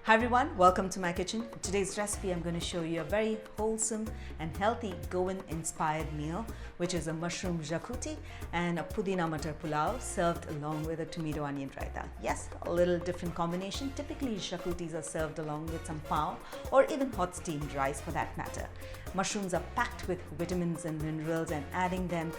Hi everyone, welcome to my kitchen. In today's recipe, I'm going to show you a very wholesome and healthy Goan inspired meal, which is a mushroom Xacuti and a Pudina Matar Pulao served along with a tomato onion raita. Yes, a little different combination. Typically, Xacutis are served along with some pao or even hot steamed rice for that matter. Mushrooms are packed with vitamins and minerals, and adding them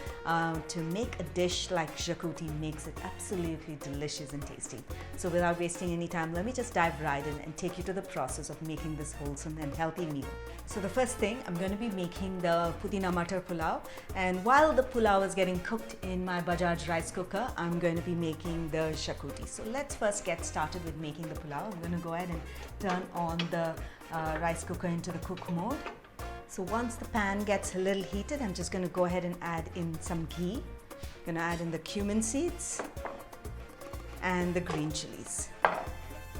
to make a dish like Xacuti makes it absolutely delicious and tasty. So without wasting any time, let me just dive right in and take you to the process of making this wholesome and healthy meal. So the first thing, I'm going to be making the Pudina Matar Pulao, and while the pulao is getting cooked in my Bajaj rice cooker, I'm going to be making the Xacuti. So let's first get started with making the pulao. I'm going to go ahead and turn on the rice cooker into the cook mode. So once the pan gets a little heated, I'm just going to go ahead and add in some ghee. I'm going to add in the cumin seeds and the green chilies.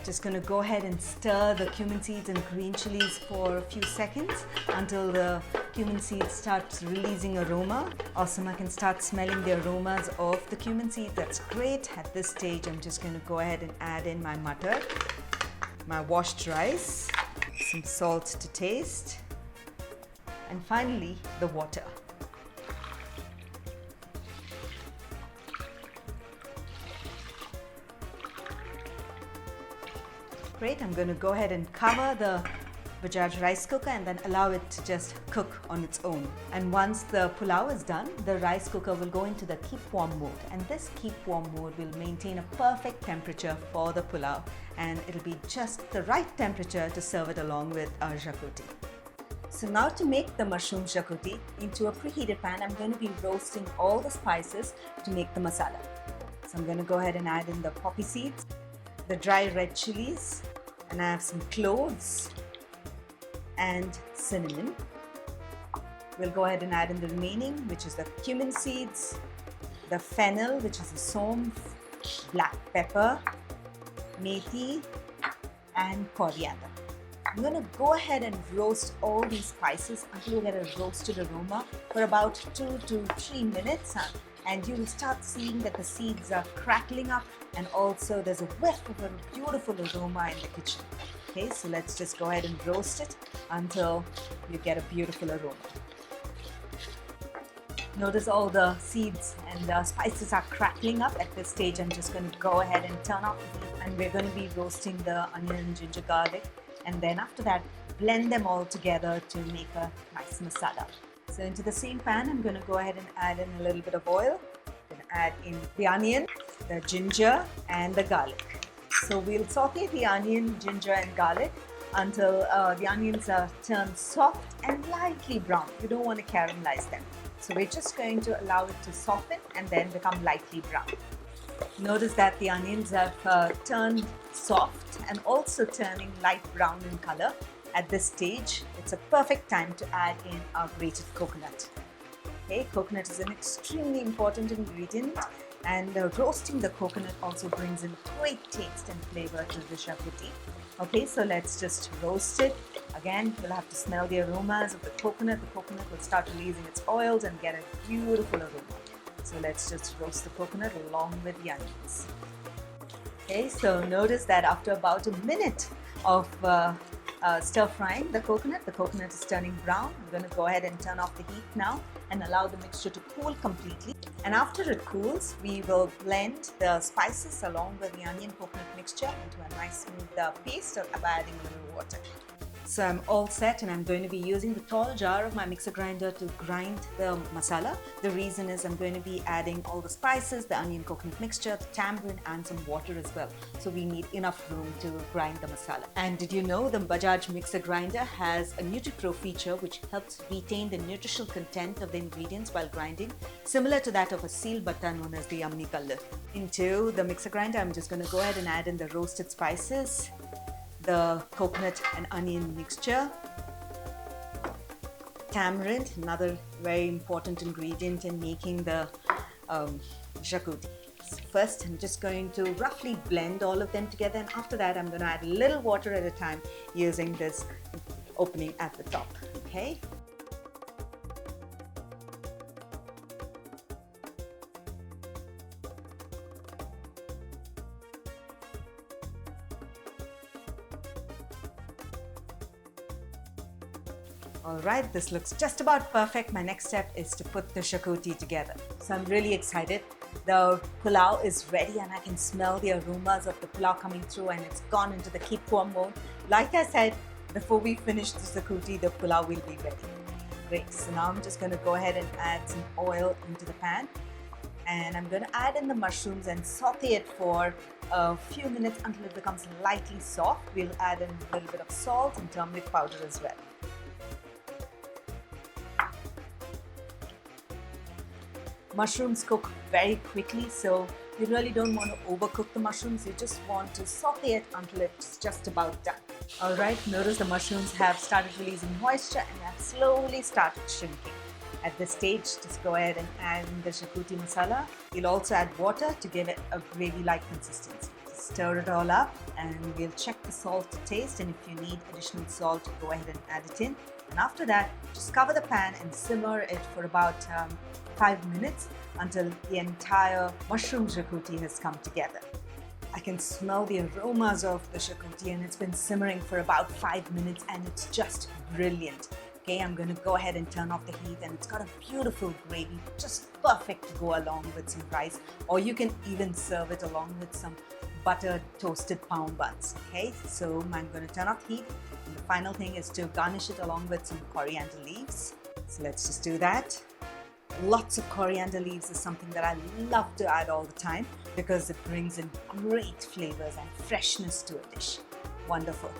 Just going to go ahead and stir the cumin seeds and green chilies for a few seconds until the cumin seeds start releasing aroma. Awesome, I can start smelling the aromas of the cumin seeds. That's great. At this stage, I'm just going to go ahead and add in my matar, my washed rice, some salt to taste, and finally the water. Great, I'm going to go ahead and cover the Bajaj rice cooker and then allow it to just cook on its own. And once the pulao is done, the rice cooker will go into the keep warm mode, and this keep warm mode will maintain a perfect temperature for the pulao, and it'll be just the right temperature to serve it along with our Xacuti. So now to make the mushroom Xacuti, into a preheated pan, I'm going to be roasting all the spices to make the masala. So I'm going to go ahead and add in the poppy seeds, the dry red chilies, and I have some cloves and cinnamon. We'll go ahead and add in the remaining, which is the cumin seeds, the fennel, which is the som, black pepper, methi, and coriander. I'm going to go ahead and roast all these spices until you get a roasted aroma for about 2 to 3 minutes, and you will start seeing that the seeds are crackling up, and also there's a whiff of a beautiful aroma in the kitchen. Okay, so let's just go ahead and roast it until you get a beautiful aroma. Notice all the seeds and the spices are crackling up. At this stage, I'm just going to go ahead and turn off the heat, and we're going to be roasting the onion, ginger, garlic, and then after that blend them all together to make a nice masala. So into the same pan, I'm going to go ahead and add in a little bit of oil. I'm going to add in the onion, the ginger, and the garlic. So we'll saute the onion, ginger, and garlic until the onions are turned soft and lightly brown. You don't want to caramelize them. So we're just going to allow it to soften and then become lightly brown. Notice that the onions have turned soft and also turning light brown in color. At this stage, it's a perfect time to add in our grated coconut. Okay, coconut is an extremely important ingredient, and roasting the coconut also brings in great taste and flavor to the Xacuti. Okay, so let's just roast it. Again, you'll have to smell the aromas of the coconut. The coconut will start releasing its oils and get a beautiful aroma. So let's just roast the coconut along with the onions. Okay, so notice that after about a minute of stir frying the coconut is turning brown. I'm going to go ahead and turn off the heat now and allow the mixture to cool completely. And after it cools, we will blend the spices along with the onion coconut mixture into a nice smooth paste by adding a little water. So I'm all set, and I'm going to be using the tall jar of my mixer grinder to grind the masala. The reason is I'm going to be adding all the spices, the onion coconut mixture, the tamarind, and some water as well. So we need enough room to grind the masala. And did you know the Bajaj mixer grinder has a NutriPro feature which helps retain the nutritional content of the ingredients while grinding, similar to that of a seal butter known as the Amni Kallar. Into the mixer grinder, I'm just going to go ahead and add in the roasted spices, the coconut and onion mixture, tamarind, another very important ingredient in making the Xacuti. So first, I'm just going to roughly blend all of them together, and after that, I'm going to add a little water at a time using this opening at the top. Okay. All right, this looks just about perfect. My next step is to put the Xacuti together. So I'm really excited. The pulao is ready and I can smell the aromas of the pulao coming through, and it's gone into the keep warm mode. Like I said, before we finish the Xacuti, the pulao will be ready. Great, so now I'm just going to go ahead and add some oil into the pan. And I'm going to add in the mushrooms and saute it for a few minutes until it becomes lightly soft. We'll add in a little bit of salt and turmeric powder as well. Mushrooms cook very quickly, so you really don't want to overcook the mushrooms. You just want to saute it until it's just about done. All right, notice the mushrooms have started releasing moisture and have slowly started shrinking. At this stage, just go ahead and add in the Xacuti masala. You'll also add water to give it a gravy-like consistency. Stir it all up and we'll check the salt to taste, and if you need additional salt, go ahead and add it in. And after that, just cover the pan and simmer it for about 5 minutes until the entire mushroom Xacuti has come together. I can smell the aromas of the Xacuti, and it's been simmering for about 5 minutes and it's just brilliant. Okay, I'm going to go ahead and turn off the heat, and it's got a beautiful gravy, just perfect to go along with some rice, or you can even serve it along with some buttered toasted pound buns. Okay, so I'm going to turn off the heat, and the final thing is to garnish it along with some coriander leaves. So let's just do that. Lots of coriander leaves is something that I love to add all the time because it brings in great flavors and freshness to a dish. Wonderful.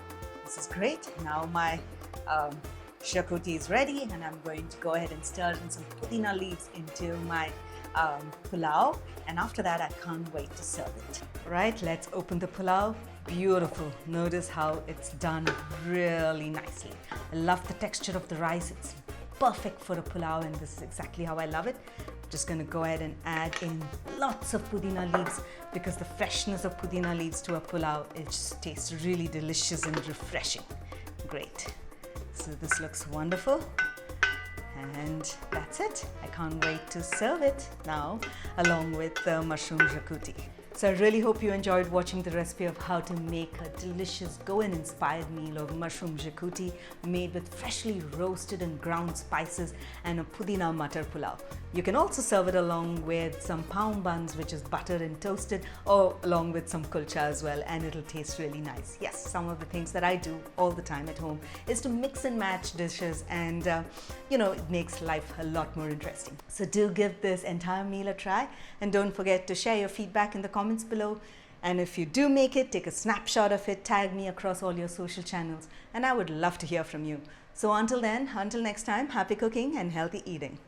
This is great. Now my Xacuti is ready, and I'm going to go ahead and stir in some Pudina leaves into my pulao, and after that I can't wait to serve it. Right, let's open the pulao. Beautiful. Notice how it's done really nicely. I love the texture of the rice. It's perfect for a pulao, and this is exactly how I love it. Just going to go ahead and add in lots of Pudina leaves because the freshness of Pudina leaves to a pulao, it just tastes really delicious and refreshing. Great. So this looks wonderful, and that's it. I can't wait to serve it now along with the mushroom Xacuti. So I really hope you enjoyed watching the recipe of how to make a delicious Goan inspired meal of mushroom Xacuti made with freshly roasted and ground spices and a Pudina Matar Pulao. You can also serve it along with some pound buns, which is buttered and toasted, or along with some kulcha as well, and it'll taste really nice. Yes, some of the things that I do all the time at home is to mix and match dishes, and it makes life a lot more interesting. So do give this entire meal a try, and don't forget to share your feedback in the comments below. And if you do make it, take a snapshot of it, tag me across all your social channels, and I would love to hear from you. So until then, until next time, happy cooking and healthy eating.